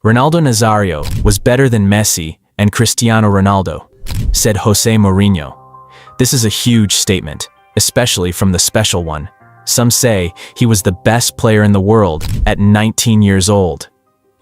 Ronaldo Nazario was better than Messi and Cristiano Ronaldo, said Jose Mourinho. This is a huge statement, especially from the special one. Some say he was the best player in the world at 19 years old.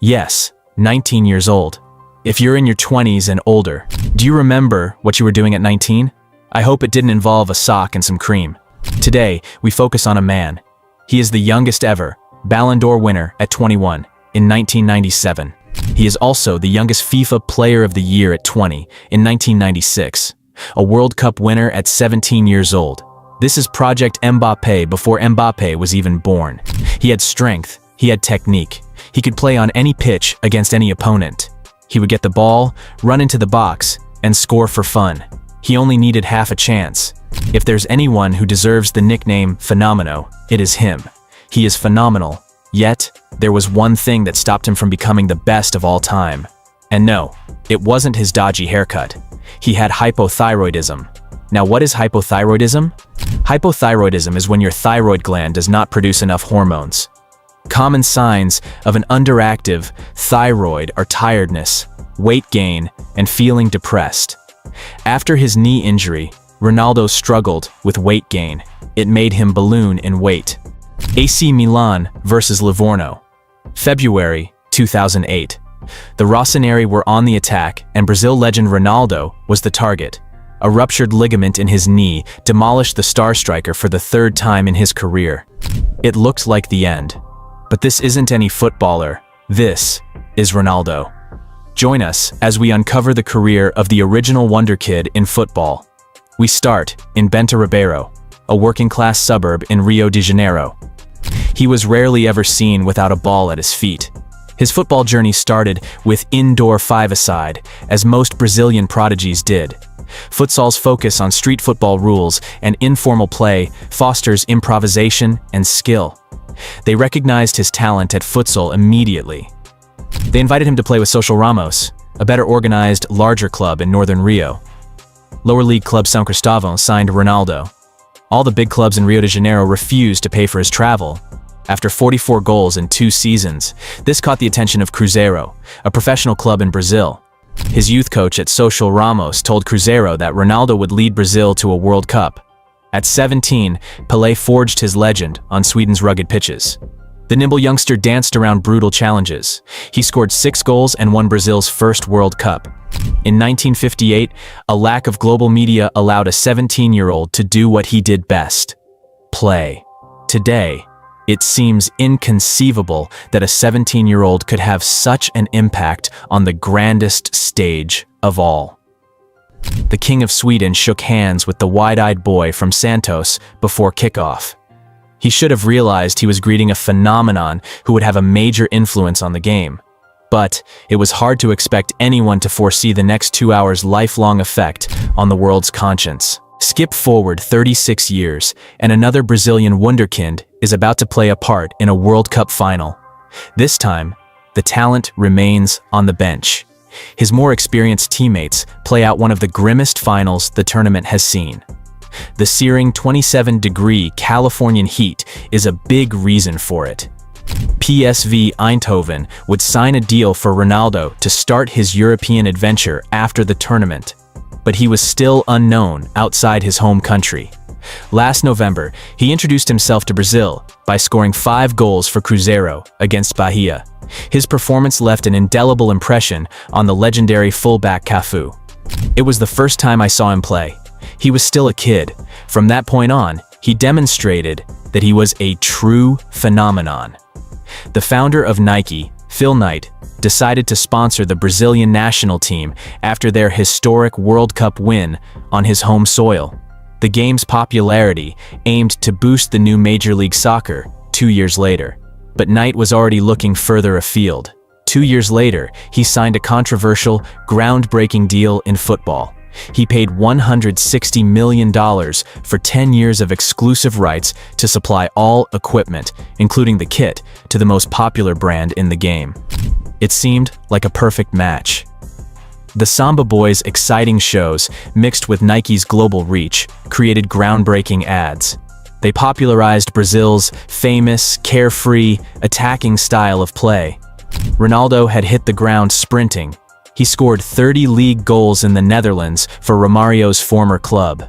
Yes, 19 years old. If you're in your 20s and older, do you remember what you were doing at 19? I hope it didn't involve a sock and some cream. Today, we focus on a man. He is the youngest ever Ballon d'Or winner at 21 in 1997. He is also the youngest FIFA Player of the Year at 20 in 1996. A World Cup winner at 17 years old. This is Project Mbappé before Mbappé was even born. He had strength, he had technique. He could play on any pitch against any opponent. He would get the ball, run into the box, and score for fun. He only needed half a chance. If there's anyone who deserves the nickname Fenomeno, it is him. He is phenomenal. Yet, there was one thing that stopped him from becoming the best of all time. And no, it wasn't his dodgy haircut. He had hypothyroidism. Now, what is hypothyroidism? Hypothyroidism is when your thyroid gland does not produce enough hormones. Common signs of an underactive thyroid are tiredness, weight gain, and feeling depressed. After his knee injury, Ronaldo struggled with weight gain. It made him balloon in weight. AC Milan versus Livorno. February 2008. The Rossoneri were on the attack, and Brazil legend Ronaldo was the target. A ruptured ligament in his knee demolished the star striker for the third time in his career. It looked like the end. But this isn't any footballer. This is Ronaldo. Join us as we uncover the career of the original wonder kid in football. We start in Benta Ribeiro, a working-class suburb in Rio de Janeiro. He was rarely ever seen without a ball at his feet. His football journey started with indoor five-a-side, as most Brazilian prodigies did. Futsal's focus on street football rules and informal play fosters improvisation and skill. They recognized his talent at futsal immediately. They invited him to play with Social Ramos, a better organized, larger club in northern Rio. Lower league club São Cristóvão signed Ronaldo. All the big clubs in Rio de Janeiro refused to pay for his travel. After 44 goals in 2 seasons, this caught the attention of Cruzeiro, a professional club in Brazil. His youth coach at Social Ramos told Cruzeiro that Ronaldo would lead Brazil to a World Cup. At 17, Pelé forged his legend on Sweden's rugged pitches. The nimble youngster danced around brutal challenges. He scored 6 goals and won Brazil's first World Cup. In 1958, a lack of global media allowed a 17-year-old to do what he did best: play. Today, it seems inconceivable that a 17-year-old could have such an impact on the grandest stage of all. The King of Sweden shook hands with the wide-eyed boy from Santos before kickoff. He should have realized he was greeting a phenomenon who would have a major influence on the game. But it was hard to expect anyone to foresee the next 2 hours' lifelong effect on the world's conscience. Skip forward 36 years, and another Brazilian wunderkind is about to play a part in a World Cup final. This time, the talent remains on the bench. His more experienced teammates play out one of the grimmest finals the tournament has seen. The searing 27-degree Californian heat is a big reason for it. PSV Eindhoven would sign a deal for Ronaldo to start his European adventure after the tournament, but he was still unknown outside his home country. Last November, he introduced himself to Brazil by scoring 5 goals for Cruzeiro against Bahia. His performance left an indelible impression on the legendary fullback Cafu. It was the first time I saw him play. He was still a kid. From that point on, he demonstrated that he was a true phenomenon. The founder of Nike, Phil Knight, decided to sponsor the Brazilian national team after their historic World Cup win on his home soil. The game's popularity aimed to boost the new Major League Soccer 2 years later. But Knight was already looking further afield. 2 years later, he signed a controversial, groundbreaking deal in football. He paid $160 million for 10 years of exclusive rights to supply all equipment, including the kit, to the most popular brand in the game. It seemed like a perfect match. The Samba Boys' exciting shows, mixed with Nike's global reach, created groundbreaking ads. They popularized Brazil's famous, carefree, attacking style of play. Ronaldo had hit the ground sprinting. He scored 30 league goals in the Netherlands for Romario's former club.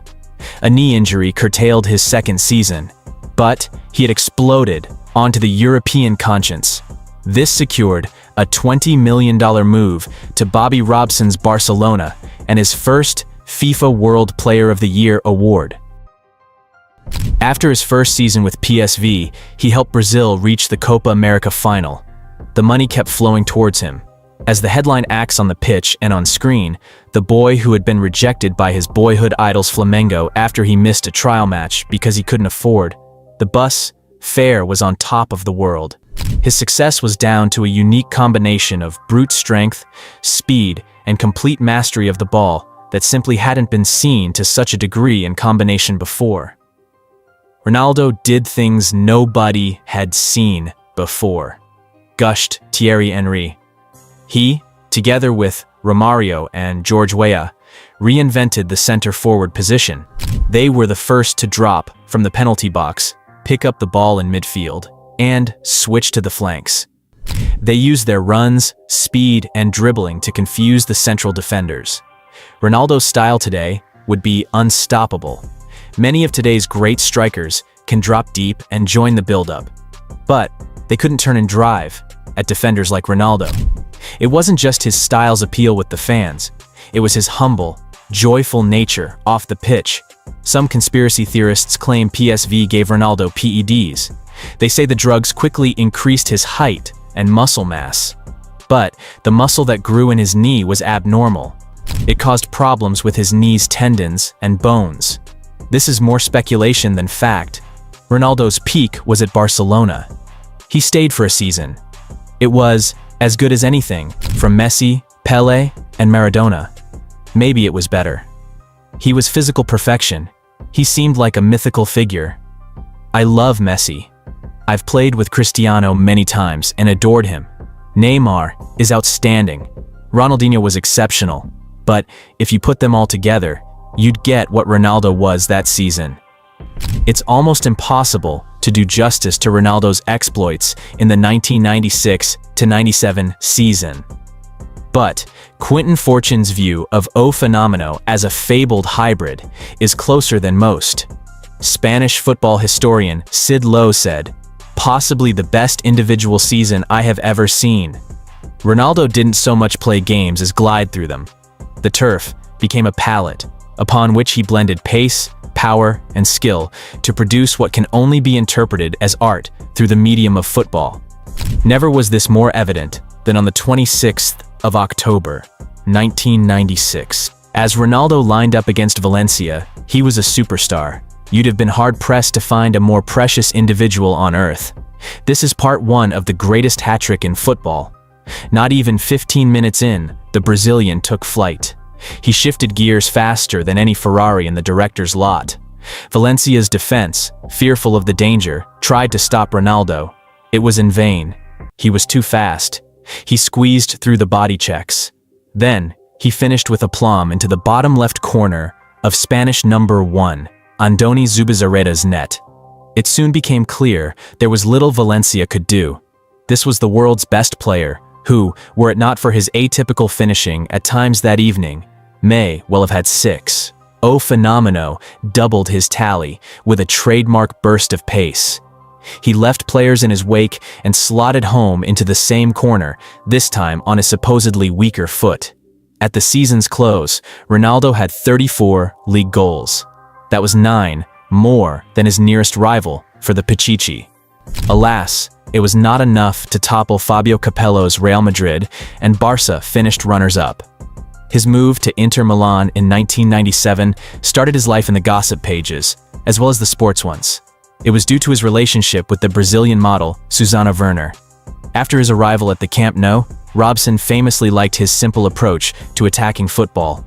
A knee injury curtailed his second season, but he had exploded onto the European conscience. This secured a $20 million move to Bobby Robson's Barcelona and his first FIFA World Player of the Year award. After his first season with PSV, he helped Brazil reach the Copa America final. The money kept flowing towards him. As the headline acts on the pitch and on screen, the boy who had been rejected by his boyhood idols Flamengo after he missed a trial match because he couldn't afford the bus fare was on top of the world. His success was down to a unique combination of brute strength, speed, and complete mastery of the ball that simply hadn't been seen to such a degree in combination before. Ronaldo did things nobody had seen before, gushed Thierry Henry. He, together with Romario and George Weah, reinvented the center-forward position. They were the first to drop from the penalty box, pick up the ball in midfield, and switch to the flanks. They used their runs, speed, and dribbling to confuse the central defenders. Ronaldo's style today would be unstoppable. Many of today's great strikers can drop deep and join the build-up, but they couldn't turn and drive at defenders like Ronaldo. It wasn't just his style's appeal with the fans, it was his humble, joyful nature off the pitch. Some conspiracy theorists claim PSV gave Ronaldo PEDs. They say the drugs quickly increased his height and muscle mass. But the muscle that grew in his knee was abnormal. It caused problems with his knee's tendons and bones. This is more speculation than fact. Ronaldo's peak was at Barcelona. He stayed for a season. It was as good as anything from Messi, Pelé, and Maradona. Maybe it was better. He was physical perfection. He seemed like a mythical figure. I love Messi. I've played with Cristiano many times and adored him. Neymar is outstanding. Ronaldinho was exceptional. But if you put them all together, you'd get what Ronaldo was that season. It's almost impossible to do justice to Ronaldo's exploits in the 1996-97 season. But Quentin Fortune's view of O Fenomeno as a fabled hybrid is closer than most. Spanish football historian Sid Lowe said, "Possibly the best individual season I have ever seen." Ronaldo didn't so much play games as glide through them. The turf became a palette upon which he blended pace, power, and skill to produce what can only be interpreted as art through the medium of football. Never was this more evident than on the 26th of October, 1996. As Ronaldo lined up against Valencia, he was a superstar. You'd have been hard-pressed to find a more precious individual on earth. This is part one of the greatest hat-trick in football. Not even 15 minutes in, the Brazilian took flight. He shifted gears faster than any Ferrari in the director's lot. Valencia's defense, fearful of the danger, tried to stop Ronaldo. It was in vain. He was too fast. He squeezed through the body checks. Then, he finished with aplomb into the bottom left corner of Spanish number 1, Andoni Zubizareda's net. It soon became clear there was little Valencia could do. This was the world's best player, who, were it not for his atypical finishing at times that evening, may well have had 6. O Fenomeno doubled his tally with a trademark burst of pace. He left players in his wake and slotted home into the same corner, this time on a supposedly weaker foot. At the season's close, Ronaldo had 34 league goals. That was 9 more than his nearest rival for the Pichichi. Alas, it was not enough to topple Fabio Capello's Real Madrid, and Barca finished runners-up. His move to Inter Milan in 1997 started his life in the gossip pages, as well as the sports ones. It was due to his relationship with the Brazilian model, Susana Werner. After his arrival at the Camp Nou, Robson famously liked his simple approach to attacking football.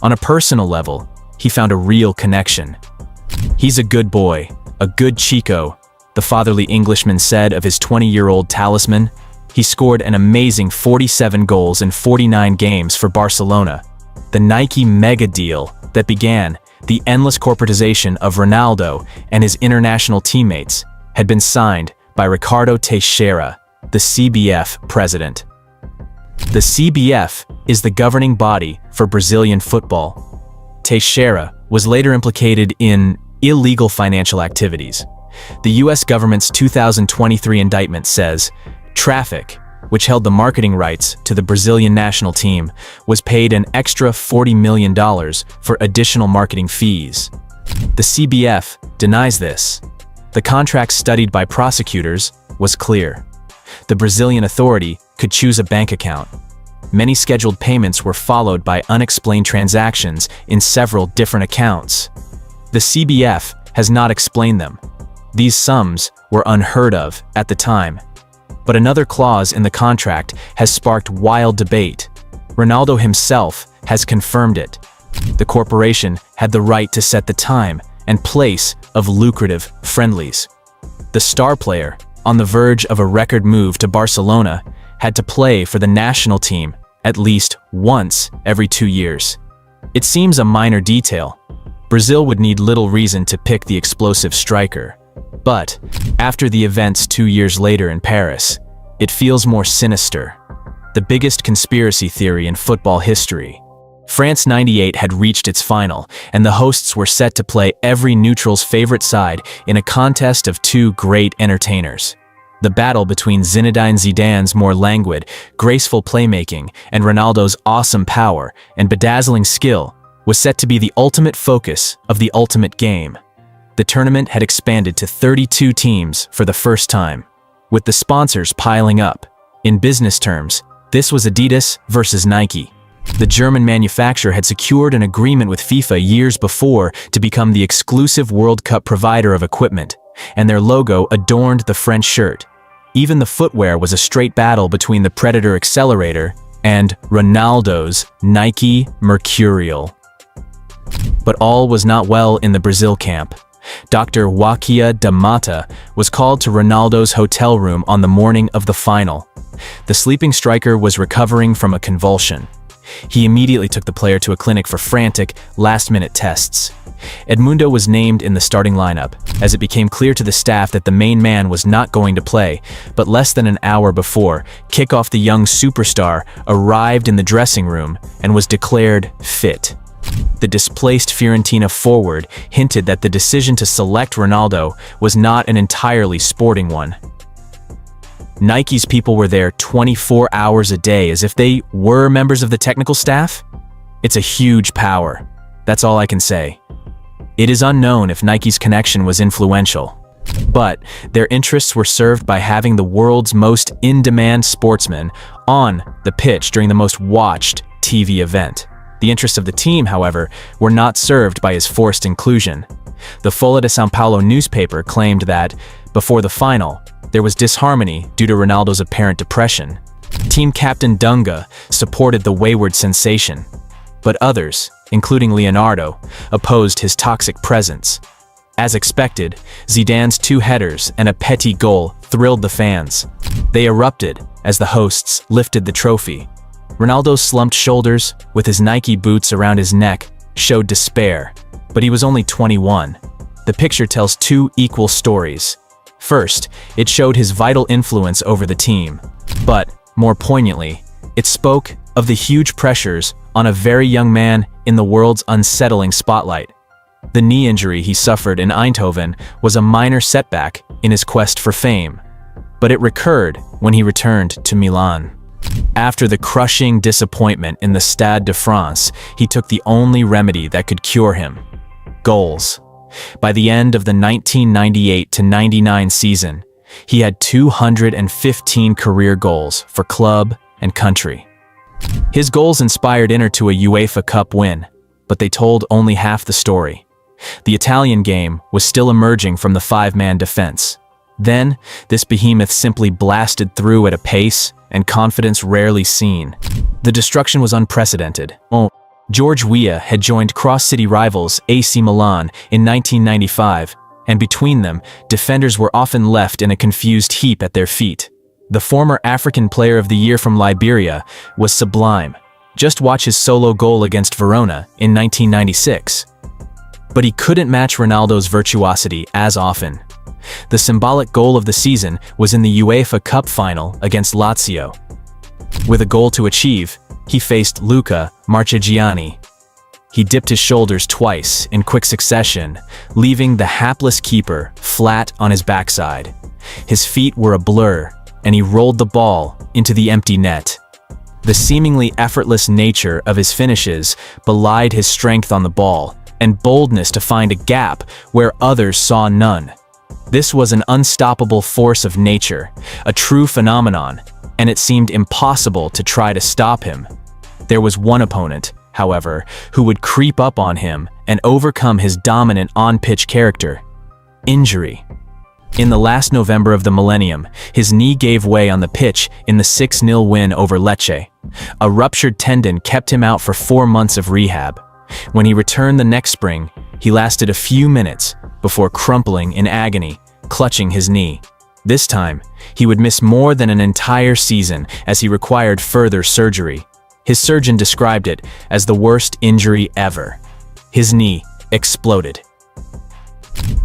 On a personal level, he found a real connection. "He's a good boy, a good Chico," the fatherly Englishman said of his 20-year-old talisman. He scored an amazing 47 goals in 49 games for Barcelona. The Nike mega deal that began the endless corporatization of Ronaldo and his international teammates had been signed by Ricardo Teixeira, the CBF president. The CBF is the governing body for Brazilian football. Teixeira was later implicated in illegal financial activities. The US government's 2023 indictment says Traffic, which held the marketing rights to the Brazilian national team, was paid an extra $40 million for additional marketing fees. The CBF denies this. The contract studied by prosecutors was clear. The Brazilian authority could choose a bank account. Many scheduled payments were followed by unexplained transactions in several different accounts. The CBF has not explained them. These sums were unheard of at the time. But another clause in the contract has sparked wild debate. Ronaldo himself has confirmed it. The corporation had the right to set the time and place of lucrative friendlies. The star player, on the verge of a record move to Barcelona, had to play for the national team at least once every 2 years. It seems a minor detail. Brazil would need little reason to pick the explosive striker. But after the events 2 years later in Paris, it feels more sinister. The biggest conspiracy theory in football history. France '98 had reached its final, and the hosts were set to play every neutral's favorite side in a contest of two great entertainers. The battle between Zinedine Zidane's more languid, graceful playmaking and Ronaldo's awesome power and bedazzling skill was set to be the ultimate focus of the ultimate game. The tournament had expanded to 32 teams for the first time, with the sponsors piling up. In business terms, this was Adidas versus Nike. The German manufacturer had secured an agreement with FIFA years before to become the exclusive World Cup provider of equipment, and their logo adorned the French shirt. Even the footwear was a straight battle between the Predator Accelerator and Ronaldo's Nike Mercurial. But all was not well in the Brazil camp. Dr. Wakia da Mata was called to Ronaldo's hotel room on the morning of the final. The sleeping striker was recovering from a convulsion. He immediately took the player to a clinic for frantic, last-minute tests. Edmundo was named in the starting lineup, as it became clear to the staff that the main man was not going to play, but less than an hour before, kickoff the young superstar arrived in the dressing room and was declared fit. The displaced Fiorentina forward hinted that the decision to select Ronaldo was not an entirely sporting one. Nike's people were there 24 hours a day as if they were members of the technical staff? It's a huge power. That's all I can say. It is unknown if Nike's connection was influential, but their interests were served by having the world's most in-demand sportsman on the pitch during the most watched TV event. The interests of the team, however, were not served by his forced inclusion. The Folha de São Paulo newspaper claimed that, before the final, there was disharmony due to Ronaldo's apparent depression. Team captain Dunga supported the wayward sensation, but others, including Leonardo, opposed his toxic presence. As expected, Zidane's 2 headers and a petit goal thrilled the fans. They erupted as the hosts lifted the trophy. Ronaldo's slumped shoulders, with his Nike boots around his neck, showed despair, but he was only 21. The picture tells 2 equal stories. First, it showed his vital influence over the team, but, more poignantly, it spoke of the huge pressures on a very young man in the world's unsettling spotlight. The knee injury he suffered in Eindhoven was a minor setback in his quest for fame, but it recurred when he returned to Milan. After the crushing disappointment in the Stade de France, he took the only remedy that could cure him: goals. By the end of the 1998-99 season, he had 215 career goals for club and country. His goals inspired Inter to a UEFA Cup win, but they told only half the story. The Italian game was still emerging from the 5-man defense. Then, this behemoth simply blasted through at a pace and confidence rarely seen. The destruction was unprecedented. George Weah had joined cross-city rivals AC Milan in 1995, and between them, defenders were often left in a confused heap at their feet. The former African Player of the Year from Liberia was sublime. Just watch his solo goal against Verona in 1996. But he couldn't match Ronaldo's virtuosity as often. The symbolic goal of the season was in the UEFA Cup final against Lazio. With a goal to achieve, he faced Luca Marchigiani. He dipped his shoulders twice in quick succession, leaving the hapless keeper flat on his backside. His feet were a blur, and he rolled the ball into the empty net. The seemingly effortless nature of his finishes belied his strength on the ball and boldness to find a gap where others saw none. This was an unstoppable force of nature, a true phenomenon, and it seemed impossible to try to stop him. There was one opponent, however, who would creep up on him and overcome his dominant on-pitch character: injury. In the last November of the millennium, his knee gave way on the pitch in the 6-0 win over Lecce. A ruptured tendon kept him out for 4 months of rehab. When he returned the next spring, he lasted a few minutes before crumpling in agony, clutching his knee. This time, he would miss more than an entire season as he required further surgery. His surgeon described it as the worst injury ever. His knee exploded.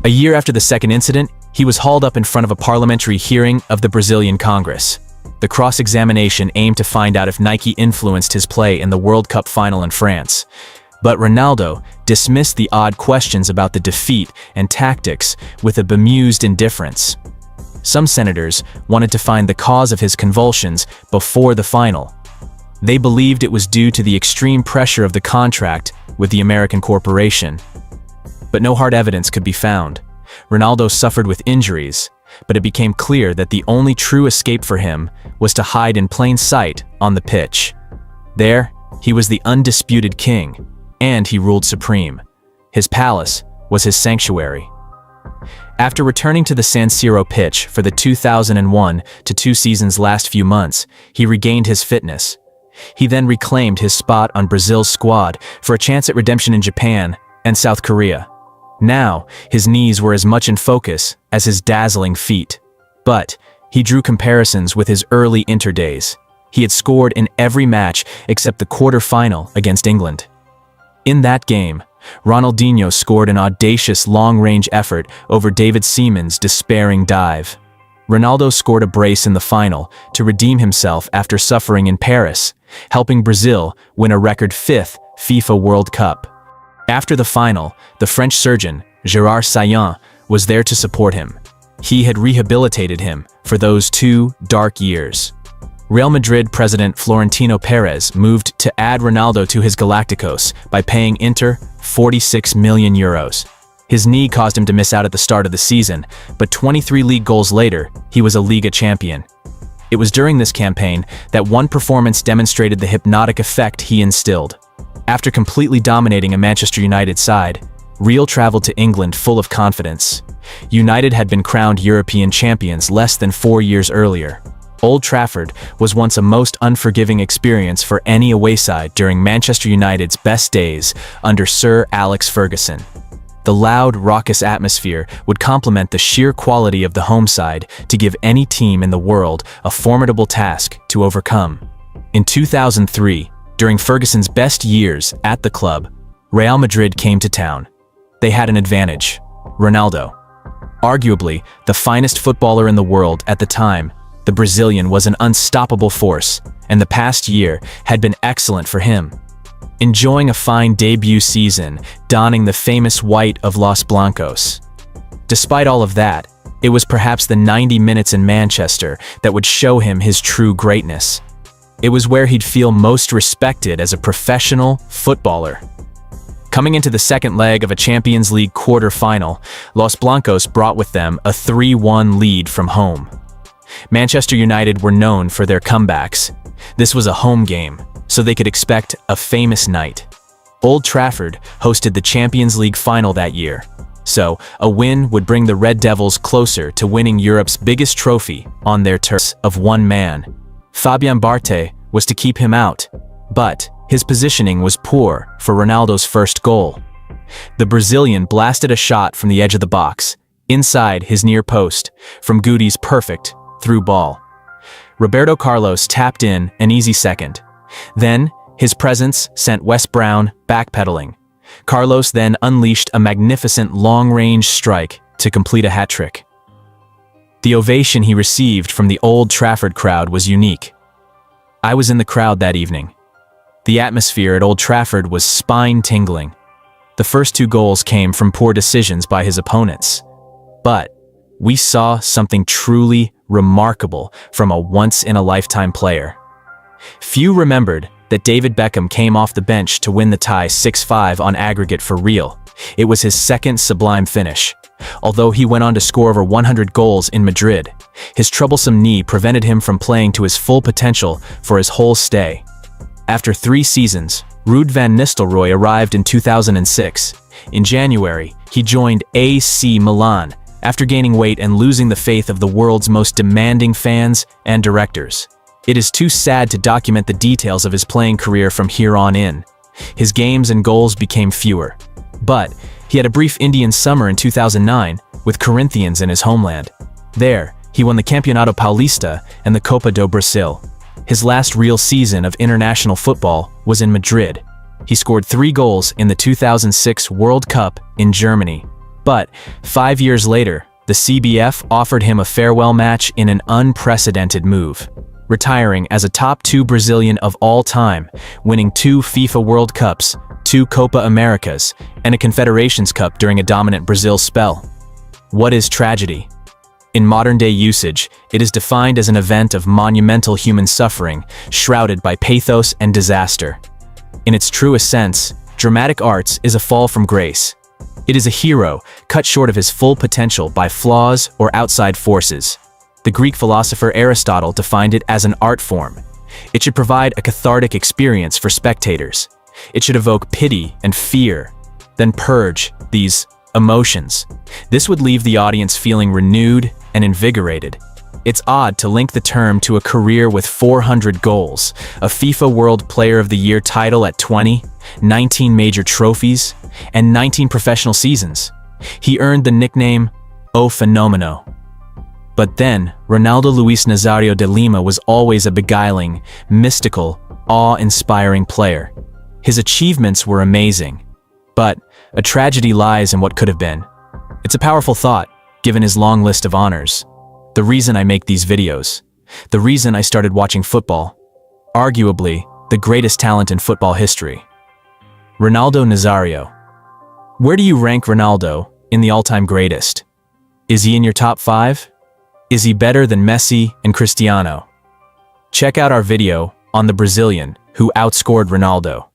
A year after the second incident, he was hauled up in front of a parliamentary hearing of the Brazilian Congress. The cross-examination aimed to find out if Nike influenced his play in the World Cup final in France. But Ronaldo dismissed the odd questions about the defeat and tactics with a bemused indifference. Some senators wanted to find the cause of his convulsions before the final. They believed it was due to the extreme pressure of the contract with the American corporation. But no hard evidence could be found. Ronaldo suffered with injuries, but it became clear that the only true escape for him was to hide in plain sight on the pitch. There, he was the undisputed king, and he ruled supreme. His palace was his sanctuary. After returning to the San Siro pitch for the 2001-2 season's last few months, he regained his fitness. He then reclaimed his spot on Brazil's squad for a chance at redemption in Japan and South Korea. Now, his knees were as much in focus as his dazzling feet. But he drew comparisons with his early Inter days. He had scored in every match except the quarter-final against England. In that game, Ronaldinho scored an audacious long-range effort over David Seaman's despairing dive. Ronaldo scored a brace in the final to redeem himself after suffering in Paris, helping Brazil win a record 5th FIFA World Cup. After the final, the French surgeon, Gérard Saillant, was there to support him. He had rehabilitated him for those 2 dark years. Real Madrid president Florentino Perez moved to add Ronaldo to his Galacticos by paying Inter €46 million. His knee caused him to miss out at the start of the season, but 23 league goals later, he was a Liga champion. It was during this campaign that one performance demonstrated the hypnotic effect he instilled. After completely dominating a Manchester United side, Real traveled to England full of confidence. United had been crowned European champions less than 4 years earlier. Old Trafford was once a most unforgiving experience for any away side during Manchester United's best days under Sir Alex Ferguson. The loud, raucous atmosphere would complement the sheer quality of the home side to give any team in the world a formidable task to overcome. In 2003, during Ferguson's best years at the club, Real Madrid came to town. They had an advantage: Ronaldo. Arguably the finest footballer in the world at the time, the Brazilian was an unstoppable force, and the past year had been excellent for him. Enjoying a fine debut season, donning the famous white of Los Blancos. Despite all of that, it was perhaps the 90 minutes in Manchester that would show him his true greatness. It was where he'd feel most respected as a professional footballer. Coming into the second leg of a Champions League quarter-final, Los Blancos brought with them a 3-1 lead from home. Manchester United were known for their comebacks. This was a home game, so they could expect a famous night. Old Trafford hosted the Champions League final that year, so a win would bring the Red Devils closer to winning Europe's biggest trophy on their turf of one man. Fabien Barthez was to keep him out, but his positioning was poor for Ronaldo's first goal. The Brazilian blasted a shot from the edge of the box, inside his near post, from Gudi's perfect through ball. Roberto Carlos tapped in an easy second. Then, his presence sent Wes Brown backpedaling. Carlos then unleashed a magnificent long-range strike to complete a hat-trick. The ovation he received from the Old Trafford crowd was unique. I was in the crowd that evening. The atmosphere at Old Trafford was spine-tingling. The first 2 goals came from poor decisions by his opponents. But we saw something truly remarkable from a once-in-a-lifetime player. Few remembered that David Beckham came off the bench to win the tie 6-5 on aggregate for Real. It was his second sublime finish. Although he went on to score over 100 goals in Madrid, his troublesome knee prevented him from playing to his full potential for his whole stay. After 3 seasons, Ruud van Nistelrooy arrived in 2006. In January, he joined AC Milan after gaining weight and losing the faith of the world's most demanding fans and directors. It is too sad to document the details of his playing career from here on in. His games and goals became fewer. But he had a brief Indian summer in 2009 with Corinthians in his homeland. There, he won the Campeonato Paulista and the Copa do Brasil. His last real season of international football was in Madrid. He scored 3 goals in the 2006 World Cup in Germany. But 5 years later, the CBF offered him a farewell match in an unprecedented move, retiring as a top 2 Brazilian of all time, winning 2 FIFA World Cups, 2 Copa Americas, and a Confederations Cup during a dominant Brazil spell. What is tragedy? In modern-day usage, it is defined as an event of monumental human suffering, shrouded by pathos and disaster. In its truest sense, dramatic arts is a fall from grace. It is a hero cut short of his full potential by flaws or outside forces. The Greek philosopher Aristotle defined it as an art form. It should provide a cathartic experience for spectators. It should evoke pity and fear, then purge these emotions. This would leave the audience feeling renewed and invigorated. It's odd to link the term to a career with 400 goals, a FIFA World Player of the Year title at 20, 19 major trophies, and 19 professional seasons. He earned the nickname O Fenomeno. But then, Ronaldo Luis Nazario de Lima was always a beguiling, mystical, awe-inspiring player. His achievements were amazing, but a tragedy lies in what could have been. It's a powerful thought, given his long list of honors. The reason I make these videos, the reason I started watching football, arguably the greatest talent in football history. Ronaldo Nazario. Where do you rank Ronaldo in the all-time greatest? Is he in your top 5? Is he better than Messi and Cristiano? Check out our video on the Brazilian who outscored Ronaldo.